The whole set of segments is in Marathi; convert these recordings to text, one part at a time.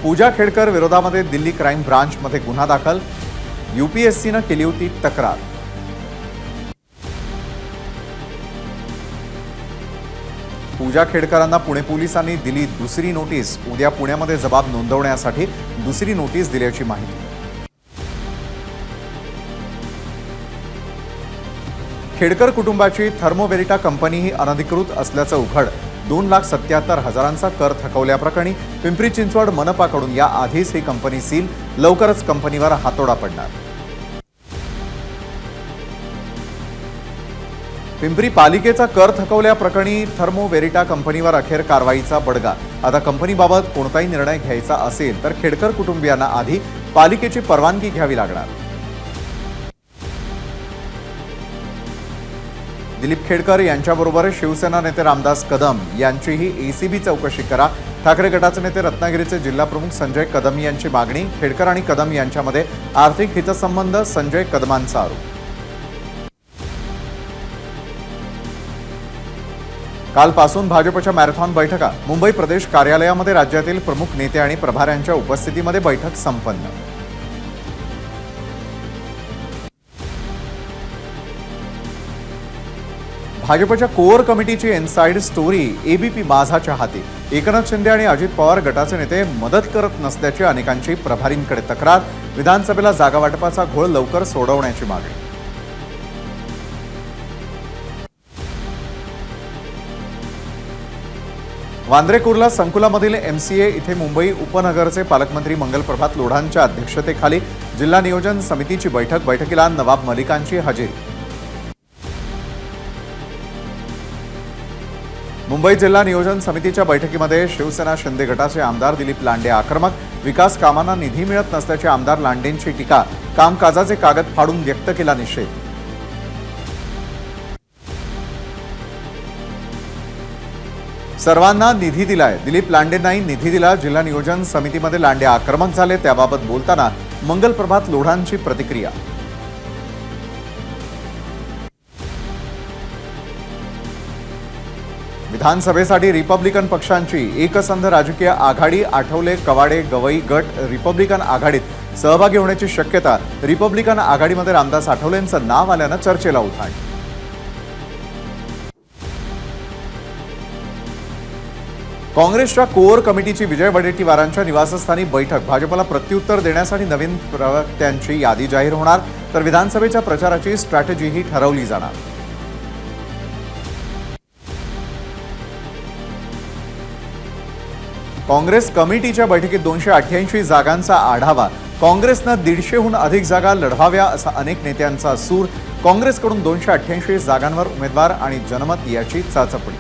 पूजा खेडकर विरोधामध्ये दिल्ली क्राईम ब्रांचमध्ये गुन्हा दाखल। यूपीएससीने केली होती तक्रार। पूजा खेडकरांना पुणे पोलिसांनी दिली दुसरी नोटीस। उद्या पुण्यामध्ये जबाब नोंदवण्यासाठी दुसरी नोटीस दिल्याची माहिती। खेडकर कुटुंबाची थर्मोवेरिटा कंपनी ही अनधिकृत असल्याचं उघड। 2,77,000चा कर थकवल्याप्रकरणी पिंपरी चिंचवड मनपाकडून या आधीच ही कंपनी सील। लवकरच कंपनीवर हातोडा पडणार। पिंपरी पालिकेचा कर थकवल्याप्रकरणी थर्मोवेरिटा कंपनीवर अखेर कारवाईचा बडगा। आता कंपनीबाबत कोणताही निर्णय घ्यायचा असेल तर खेडकर कुटुंबियांना आधी पालिकेची परवानगी घ्यावी लागणार। दिलीप खेडकर यांच्याबरोबर शिवसेना नेते रामदास कदम यांचीही एसीबी चौकशी करा। ठाकरे गटाचे नेते रत्नागिरीचे जिल्हा प्रमुख संजय कदम यांची मागणी। खेडकर आणि कदम यांच्यामध्ये आर्थिक हितसंबंध, संजय कदमांचा आरोप। कालपासून भाजपच्या मॅरेथॉन बैठका। मुंबई प्रदेश कार्यालयामध्ये राज्यातील प्रमुख नेते आणि प्रभाऱ्यांच्या उपस्थितीमध्ये बैठक संपन्न। भाजपच्या कोअर कमिटीची इनसाइड स्टोरी एबीपी माझाच्या हाती। एकनाथ शिंदे आणि अजित पवार गटाचे नेते मदत करत नसल्याची अनेकांची प्रभारींकडे तक्रार। विधानसभेला जागा वाटपाचा घोळ लवकर सोडवण्याची मागणी। वांद्रे कुर्ला संकुलामधील एमसीए इथे मुंबई उपनगरचे पालकमंत्री मंगलप्रभात लोढांच्या अध्यक्षतेखाली जिल्हा नियोजन समितीची बैठक। बैठकीला नवाब मलिकांची हजेरी। मुंबई जिल्हा नियोजन समितीच्या बैठकीमध्ये शिवसेना शिंदे गटाचे आमदार दिलीप लांडे आक्रमक। विकास कामांना निधी मिळत नसल्याची आमदार लांडेंची टीका। कामकाजाचे कागद फाडून व्यक्त केला निषेध। सर्वांना निधी दिलाय, दिलीप लांडेंनाही निधी दिला। जिल्हा नियोजन समितीमध्ये लांडे आक्रमक झाले। त्याबाबत बोलताना मंगलप्रभात लोढांची प्रतिक्रिया। विधानसभेसाठी रिपब्लिकन पक्षांची एकसंध राजकीय आघाडी। आठवले, कवाडे, गवई गट रिपब्लिकन आघाडीत सहभागी होण्याची शक्यता। रिपब्लिकन आघाडीमध्ये रामदास आठवलेंचं नाव आल्यानं चर्चेला उधाण। काँग्रेसच्या कोअर कमिटीची विजय वडेट्टीवारांच्या निवासस्थानी बैठक। भाजपला प्रत्युत्तर देण्यासाठी नवीन प्रवक्त्यांची यादी जाहीर होणार, तर विधानसभेच्या प्रचाराची स्ट्रॅटेजीही ठरवली जाणार। काँग्रेस कमिटीच्या बैठकीत 288 जागांचा आढावा। काँग्रेसने 150हून अधिक जागा लढवाव्या असा अनेक नेत्यांचा सूर। काँग्रेसकडून 288 जागांवर उमेदवार आणि जनमत याची चाचपणी।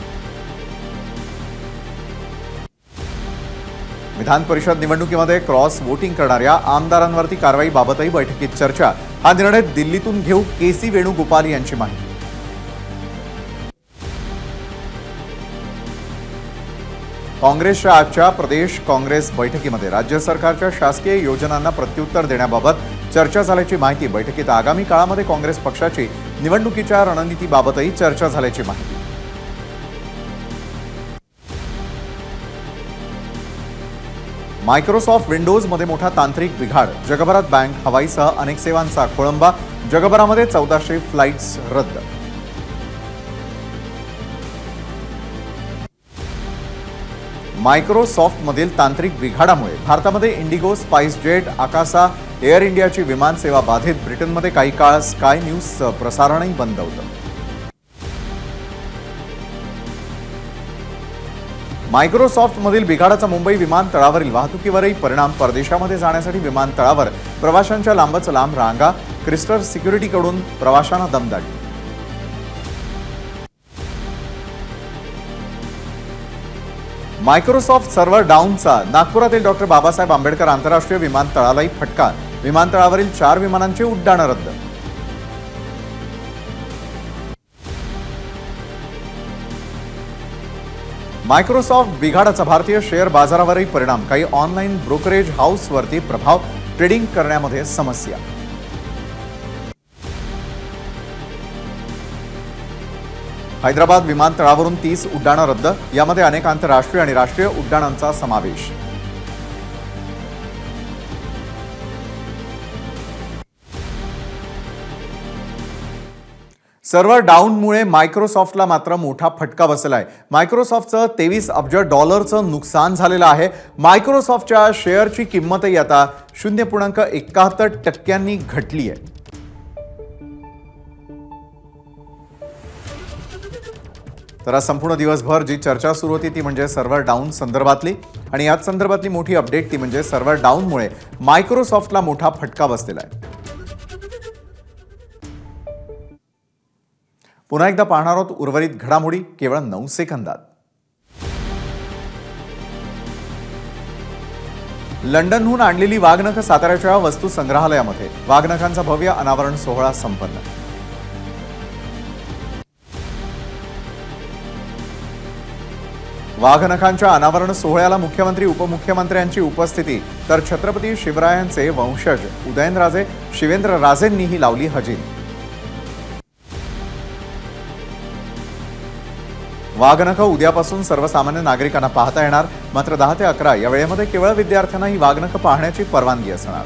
विधान परिषद निवडणुकीमध्ये क्रॉस वोटिंग करणाऱ्या आमदारांवरती कारवाईबाबतही बैठकीत चर्चा। हा निर्णय दिल्लीतून घेऊ, केसी वेणुगोपाल यांची माहिती। काँग्रेसच्या आजच्या प्रदेश काँग्रेस बैठकीमध्ये राज्य सरकारच्या शासकीय योजनांना प्रत्युत्तर देण्याबाबत चर्चा झाल्याची माहिती। बैठकीत आगामी काळामध्ये काँग्रेस पक्षाची निवडणुकीच्या रणनीतीबाबतही चर्चा झाल्याची माहिती। मायक्रोसॉफ्ट विंडोजमध्ये मोठा तांत्रिक बिघाड। जगभरात बँक, हवाईसह अनेक सेवांचा खोळंबा। जगभरामध्ये 1400 फ्लाइट्स रद्द। मायक्रोसॉफ्टमधील तांत्रिक बिघाडामुळे भारतामध्ये इंडिगो, स्पाइसजेट, आकासा, एअर इंडियाची विमान सेवा बाधित। ब्रिटनमध्ये काही काळ स्काय न्यूजचं प्रसारणही बंद होतं। मायक्रोसॉफ्टमधील बिघाडाचा मुंबई विमानतळावरील वाहतुकीवरही परिणाम। परदेशामध्ये जाण्यासाठी विमानतळावर प्रवाशांच्या लांबच लांब रांगा। क्रिस्टल सिक्युरिटीकडून प्रवाशांना दमदाटी। मायक्रोसॉफ्ट सर्व्हर डाऊनचा नागपुरातील डॉक्टर बाबासाहेब आंबेडकर आंतरराष्ट्रीय विमानतळालाही फटका। विमानतळावरील 4 विमानांची उड्डाणं रद्द। मायक्रोसॉफ्ट बिघाडाचा भारतीय शेअर बाजारावरही परिणाम। काही ऑनलाईन ब्रोकरेज हाऊसवरती प्रभाव। ट्रेडिंग करण्यामध्ये समस्या। हैदराबाद विमानतळावरून 30 उड्डाणं रद्द। यामध्ये अनेक आंतरराष्ट्रीय आणि राष्ट्रीय उड्डाणांचा समावेश। सर्व्हर डाऊनमुळे मायक्रोसॉफ्टला मात्र मोठा फटका बसलाय। मायक्रोसॉफ्टचं 23 अब्ज डॉलरचं नुकसान झालेलं आहे। मायक्रोसॉफ्टच्या शेअरची किंमतही आता 0.71% घटली आहे। तर आज संपूर्ण दिवसभर जी चर्चा सुरू होती ती म्हणजे सर्व्हर डाऊन संदर्भातली, आणि याच संदर्भातली मोठी अपडेट ती म्हणजे सर्व्हर डाऊनमुळे मायक्रोसॉफ्टला मोठा फटका बसलेला आहे। पुन्हा एकदा पाहणार आहोत उर्वरित घडामोडी केवळ 9 सेकंदात। लंडनहून आणलेली वाघनख साताऱ्याच्या वस्तू संग्रहालयामध्ये, वाघनखांचा भव्य अनावरण सोहळा संपन्न। वाघनखांच्या अनावरण सोहळ्याला मुख्यमंत्री उपमुख्यमंत्र्यांची उपस्थिती, तर छत्रपती शिवरायांचे वंशज उदयनराजे शिवेंद्रराजेंनीही लावली हजेरी। वाघनख उद्यापासून सर्वसामान्य नागरिकांना पाहता येणार, मात्र 10 ते 11 या वेळेमध्ये केवळ विद्यार्थ्यांना ही वाघनख पाहण्याची परवानगी असणार।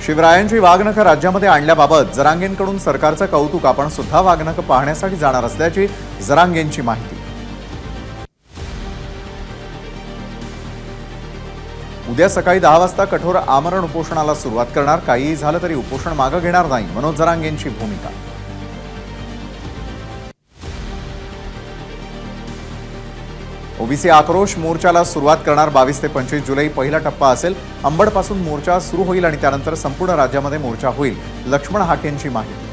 शिवरायांची वाघनख राज्यामध्ये आणल्याबाबत जरांगेंकडून सरकारचं कौतुक, आपण सुद्धा वाघनख पाहण्यासाठी जाणार असल्याची जरांगेंची माहिती। उद्या सकाळी 10 वाजता कठोर आमरण उपोषणाला सुरुवात करणार, काहीही झालं तरी उपोषण मागे घेणार नाही, मनोज जरांगेंची भूमिका। ओबीसी आक्रोश मोर्चाला सुरुवात करणार, 22 ते 25 जुलै पहिला टप्पा असेल। अंबडपासून मोर्चा सुरू होईल आणि त्यानंतर संपूर्ण राज्यामध्ये मोर्चा होईल, लक्ष्मण हाकेंची माहिती।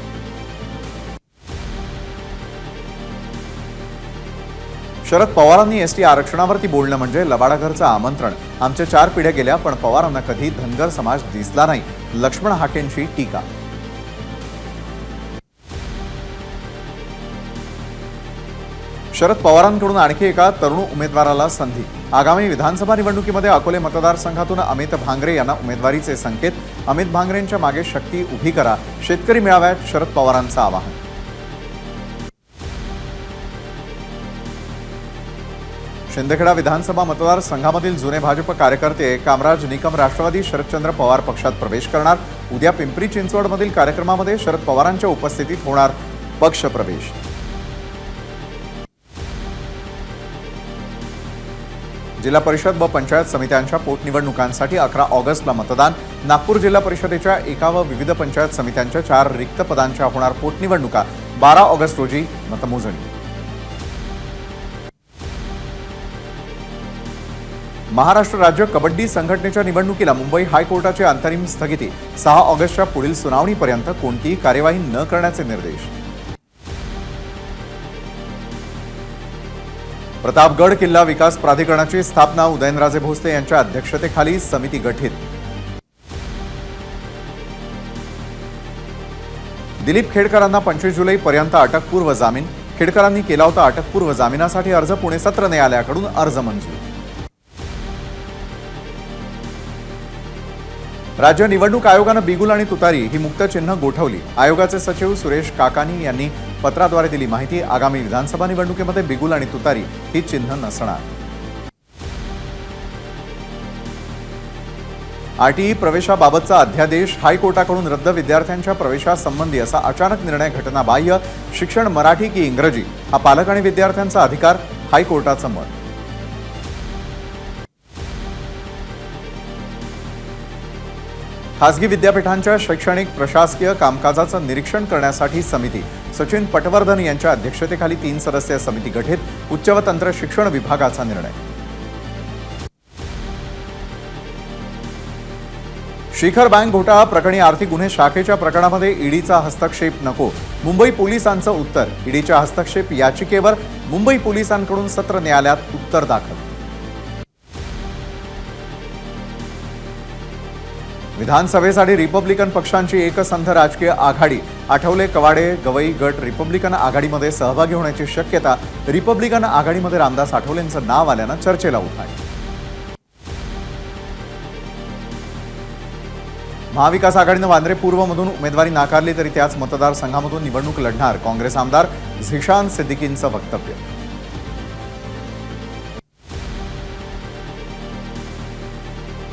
शरद पवारांनी एसटी आरक्षणावरती बोलणं म्हणजे लबाडाघरचं आमंत्रण, आमच्या 4 पिढ्या गेल्या पण पवारांना कधी धनगर समाज दिसला नाही, लक्ष्मण हाकेंची टीका। शरद पवारांकडून आणखी एका तरुण उमेदवाराला संधी, आगामी विधानसभा निवडणुकीमध्ये अकोले मतदारसंघातून अमित भांगरे यांना उमेदवारीचे संकेत, अमित भांगरेंच्या मागे शक्ती उभी करा, शेतकरी मेळाव्यात शरद पवारांचं आवाहन। शिंदखेडा विधानसभा मतदारसंघामधील जुने भाजप कार्यकर्ते कामराज निकम राष्ट्रवादी शरदचंद्र पवार पक्षात प्रवेश करणार, उद्या पिंपरी चिंचवडमधील कार्यक्रमामध्ये शरद पवारांच्या उपस्थितीत होणार पक्ष प्रवेश। जिल्हा परिषद व पंचायत समित्यांच्या पोटनिवडणुकांसाठी 11 ऑगस्टला मतदान, नागपूर जिल्हा परिषदेच्या 1 व विविध पंचायत समित्यांच्या 4 रिक्त पदांच्या होणार पोटनिवडणुका, 12 ऑगस्ट रोजी मतमोजणी। महाराष्ट्र राज्य कबड्डी संघटनेच्या निवडणुकीला मुंबई हायकोर्टाची अंतरिम स्थगिती, 6 ऑगस्टच्या पुढील सुनावणीपर्यंत कोणतीही कार्यवाही न करण्याचे निर्देश। प्रतापगड किल्ला विकास प्राधिकरणाची स्थापना, उदयनराजे भोसले यांच्या अध्यक्षतेखाली समिती गठीत। दिलीप खेडकरांना 25 जुलैपर्यंत अटकपूर्व जामीन, खेडकरांनी केला होता अटकपूर्व जामिनासाठी अर्ज, पुणे सत्र न्यायालयाकडून अर्ज मंजूर। राज्य निवडणूक आयोगानं बिगुल आणि तुतारी ही मुक्त चिन्ह गोठवली, आयोगाचे सचिव सुरेश काकानी यांनी पत्राद्वारे दिली माहिती, आगामी विधानसभा निवडणुकीमध्ये बिगुल आणि तुतारी ही चिन्ह नसणार। आरटीई प्रवेशाबाबतचा अध्यादेश हायकोर्टाकडून रद्द, विद्यार्थ्यांच्या प्रवेशासंबंधी असा अचानक निर्णय घटनाबाह्य, शिक्षण मराठी की इंग्रजी हा पालक आणि विद्यार्थ्यांचा अधिकार, हायकोर्टाचं मत। खासगी विद्यापीठांच्या शैक्षणिक प्रशासकीय कामकाजाचं निरीक्षण करण्यासाठी समिती, सचिन पटवर्धन यांच्या अध्यक्षतेखाली 3 सदस्यीय समिती गठीत, उच्च व तंत्र शिक्षण विभागाचा निर्णय। शिखर बँक घोटाळा प्रकरणी आर्थिक गुन्हे शाखेच्या प्रकरणामध्ये ईडीचा हस्तक्षेप नको, मुंबई पोलिसांचं उत्तर, ईडीच्या हस्तक्षेप याचिकेवर मुंबई पोलिसांकडून सत्र न्यायालयात उत्तर दाखल। विधानसभेसाठी रिपब्लिकन पक्षांची एकसंध राजकीय आघाडी, आठवले कवाडे गवई गट रिपब्लिकन आघाडीमध्ये सहभागी होण्याची शक्यता, रिपब्लिकन आघाडीमध्ये रामदास आठवलेंचं नाव आल्यानं चर्चेला उठाय। महाविकास आघाडीनं वांद्रे पूर्वमधून उमेदवारी नाकारली तरी त्याच मतदारसंघामधून निवडणूक लढणार, काँग्रेस आमदार झिशान सिद्दीकींचं वक्तव्य।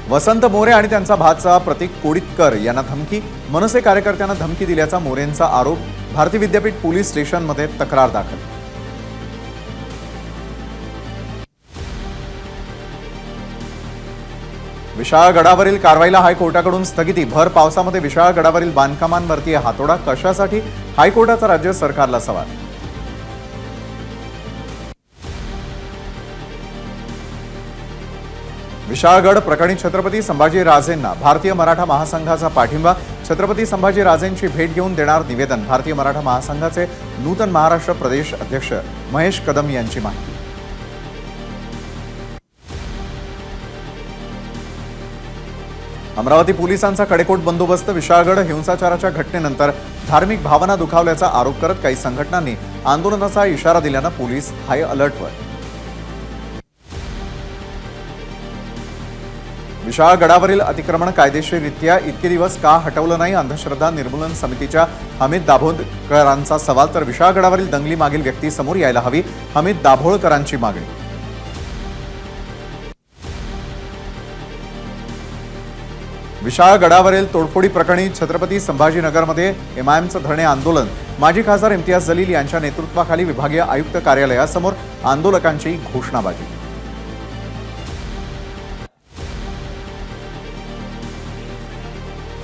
वसंत मोरे आणि त्यांचा भाचा प्रतीक कोडितकर यांना धमकी, मनसे कार्यकर्त्यांना धमकी दिल्याचा मोरेंचा आरोप, भारती विद्यापीठ पोलीस स्टेशनमध्ये तक्रार दाखल. विशाळगडावरील कारवाईला हायकोर्टाकडून स्थगिती, भर पावसामध्ये विशाळगडावरील बांधकामांवरती हातोडा, कशासाठी? हायकोर्टाचा राज्य सरकारला सवाल. विशाळगड प्रकरणी छत्रपती संभाजीराजेंना भारतीय मराठा महासंघाचा पाठिंबा, छत्रपती संभाजीराजेंची भेट घेऊन देणार निवेदन, भारतीय मराठा महासंघाचे नूतन महाराष्ट्र प्रदेश अध्यक्ष महेश कदम यांची माहिती. अमरावती पोलिसांचा कडेकोट बंदोबस्त, विशाळगड हिंसाचाराच्या घटनेनंतर धार्मिक भावना दुखावल्याचा आरोप करत काही संघटनांनी आंदोलनाचा इशारा दिल्यानं पोलीस हाय अलर्टवर. विशाळगडावरील अतिक्रमण कायदेशीररित्या इतके दिवस का हटवलं नाही? अंधश्रद्धा निर्मूलन समितीच्या हमीद दाभोळकरांचा सवाल. तर विशाळगडावरील दंगली मागील व्यक्ती समोर यायला हवी, हमीद दाभोळकरांची मागणी. विशाळगडावरील तोडफोडी प्रकरणी छत्रपती संभाजीनगरमध्ये एमआयएमचं धरणे आंदोलन, माजी खासदार इम्तियाज जलील यांच्या नेतृत्वाखाली विभागीय आयुक्त कार्यालयासमोर आंदोलकांची घोषणाबाजी.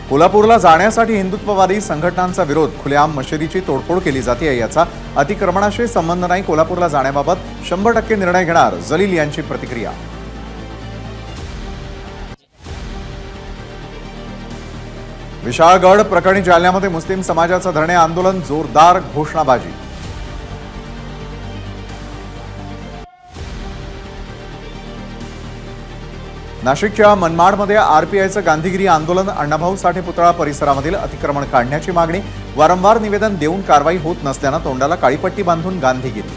कोल्हापूरला जाण्यासाठी हिंदुत्ववादी संघटनांचा विरोध, खुलेआम मशिदीची तोडफोड केली जाते, याचा अतिक्रमणाशी संबंध नाही, कोल्हापूरला जाण्याबाबत 100% निर्णय घेणार, जलील यांची प्रतिक्रिया. विशाळगड प्रकरणी जालन्यामध्ये मुस्लिम समाजाचं धरणे आंदोलन, जोरदार घोषणाबाजी. नाशिकच्या मनमाडमध्ये आरपीआयचं गांधीगिरी आंदोलन, अण्णाभाऊ साठे पुतळा परिसरामधील अतिक्रमण काढण्याची मागणी, वारंवार निवेदन देऊन कारवाई होत नसल्यानं तोंडाला काळीपट्टी बांधून गांधीगिरी.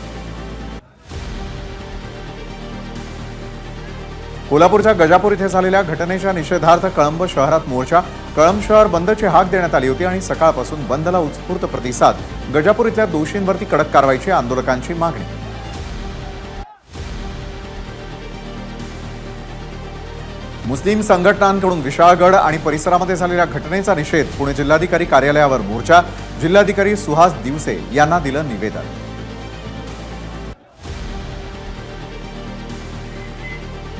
कोल्हापूरच्या गजापूर इथे झालेल्या घटनेच्या निषेधार्थ कळंब शहरात मोर्चा, कळंब शहर बंदची हाक देण्यात आली होती आणि सकाळपासून बंदला उत्स्फूर्त प्रतिसाद, गजापूर इथल्या दोषींवरती कडक कारवाईची आंदोलकांची मागणी. मुस्लिम संघटनांकडून विशाळगड आणि परिसरामध्ये झालेल्या घटनेचा निषेध, पुणे जिल्हाधिकारी कार्यालयावर मोर्चा, जिल्हाधिकारी सुहास दिवसे यांना दिलं निवेदन.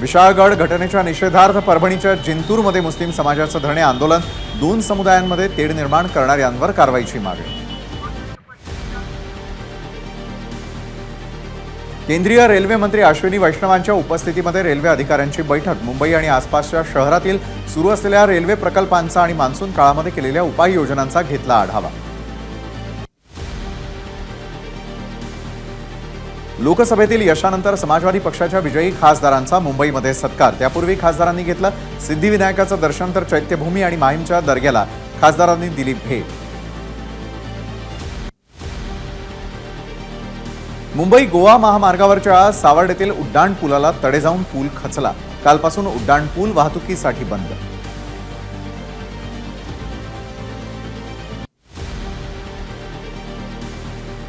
विशाळगड घटनेच्या निषेधार्थ परभणीच्या जिंतूरमध्ये मुस्लिम समाजाचं धरणे आंदोलन, 2 समुदायांमध्ये तेढ निर्माण करणाऱ्यांवर कारवाईची मागणी. केंद्रीय रेल्वे मंत्री अश्विनी वैष्णवांच्या उपस्थितीमध्ये रेल्वे अधिकाऱ्यांची बैठक, मुंबई आणि आसपासच्या शहरातील सुरू असलेल्या रेल्वे प्रकल्पांचा आणि मान्सून काळामध्ये केलेल्या उपाययोजनांचा घेतला आढावा. लोकसभेतील यशानंतर समाजवादी पक्षाच्या विजयी खासदारांचा मुंबईमध्ये सत्कार, त्यापूर्वी खासदारांनी घेतलं सिद्धिविनायकाचं दर्शन, तर चैत्यभूमी आणि माहीमच्या दर्ग्याला खासदारांनी दिली भेट. मुंबई गोवा महामार्गावरच्या सावर्डेतील उड्डाणपुलाला तडे जाऊन पूल खचला, कालपासून उड्डाणपूल वाहतुकीसाठी बंद.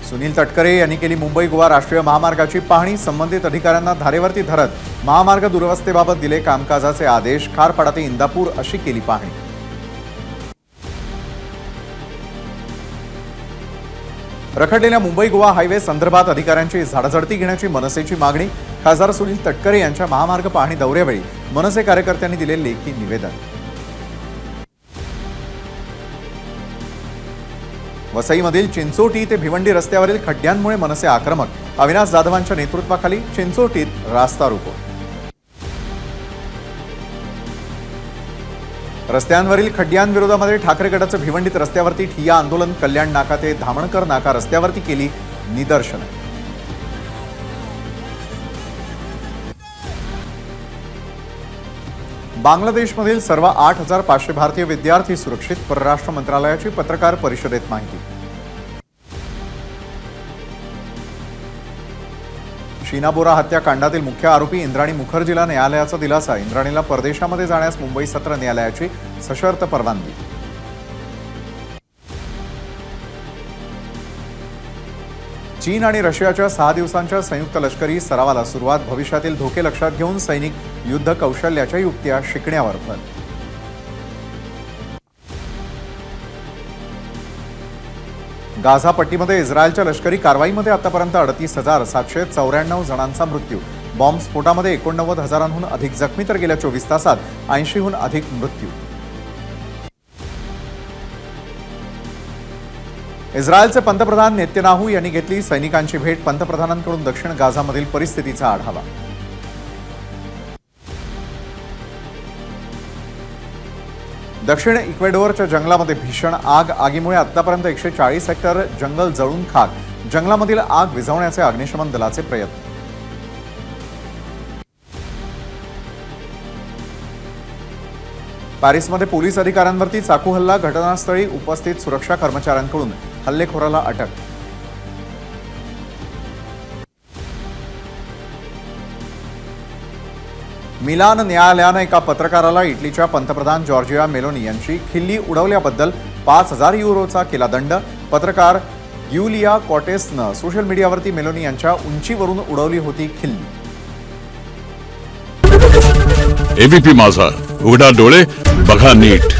सुनील तटकरे यांनी केली मुंबई गोवा राष्ट्रीय महामार्गाची पाहणी, संबंधित अधिकाऱ्यांना धारेवरती धरत महामार्ग दुरवस्थेबाबत दिले कामकाजाचे आदेश, खारपाडा ते इंदापूर अशी केली पाहणी. रखडलेल्या मुंबई गोवा हायवे संदर्भात अधिकाऱ्यांची झाडाझडती घेण्याची मनसेची मागणी, खासदार सुनील तटकरे यांच्या महामार्ग पाहणी दौऱ्यावेळी मनसे कार्यकर्त्यांनी दिले लेखी निवेदन. वसईमधील चिंचोटी ते भिवंडी रस्त्यावरील खड्ड्यांमुळे मनसे आक्रमक, अविनाश जाधवांच्या नेतृत्वाखाली चिंचोटीत रास्ता रोको. रस्त्यांवरील खड्ड्यांविरोधामध्ये ठाकरे गटाचं भिवंडीत रस्त्यावरती ठिय्या आंदोलन, कल्याण नाका ते धामणकर नाका रस्त्यावरती केली निदर्शनं. बांगलादेशमधील सर्व 8,500 भारतीय विद्यार्थी सुरक्षित, परराष्ट्र मंत्रालयाची पत्रकार परिषदेत माहिती. शीना बोरा हत्याकांडातील मुख्य आरोपी इंद्राणी मुखर्जीला न्यायालयाचा दिलासा, इंद्राणीला परदेशामध्ये जाण्यास मुंबई सत्र न्यायालयाची सशर्त परवानगी. चीन आणि रशियाच्या 6 दिवसांच्या संयुक्त लष्करी सरावाला सुरुवात. भविष्यातील धोके लक्षात घेऊन सैनिक युद्ध कौशल्याच्या युक्त्या शिकण्यावर भर. गाझा पट्टीमध्ये इस्रायलच्या लष्करी कारवाईमध्ये आतापर्यंत 38,794 जणांचा मृत्यू. बॉम्बस्फोटामध्ये 89,000हून अधिक जखमी तर गेल्या 24 तासात 80हून अधिक मृत्यू. इस्रायलचे पंतप्रधान नेतन्याहू यांनी घेतली सैनिकांची भेट. पंतप्रधानांकडून दक्षिण गाझामधील परिस्थितीचा आढावा. दक्षिण इक्वेडोरच्या जंगलामध्ये भीषण आग. आगीमुळे आतापर्यंत 140 हेक्टर जंगल जळून खाक. जंगलामधील आग विझवण्याचे अग्निशमन दलाचे प्रयत्न. पॅरिसमध्ये पोलीस अधिकाऱ्यांवरती चाकू हल्ला. घटनास्थळी उपस्थित सुरक्षा कर्मचाऱ्यांकडून हल्लेखोराला अटक. मिलान न्यायालयाने एका पत्रकाराला इटलीच्या पंतप्रधान जॉर्जिया मेलोनी यांची खिल्ली उडवल्याबद्दल 5,000 युरोचा केला दंड. पत्रकार गिउलिया कॉटेसनं सोशल मीडियावरती मेलोनी यांच्या उंचीवरून उडवली होती खिल्ली. एबीपी माझा, उघडा डोळे बघा नीट.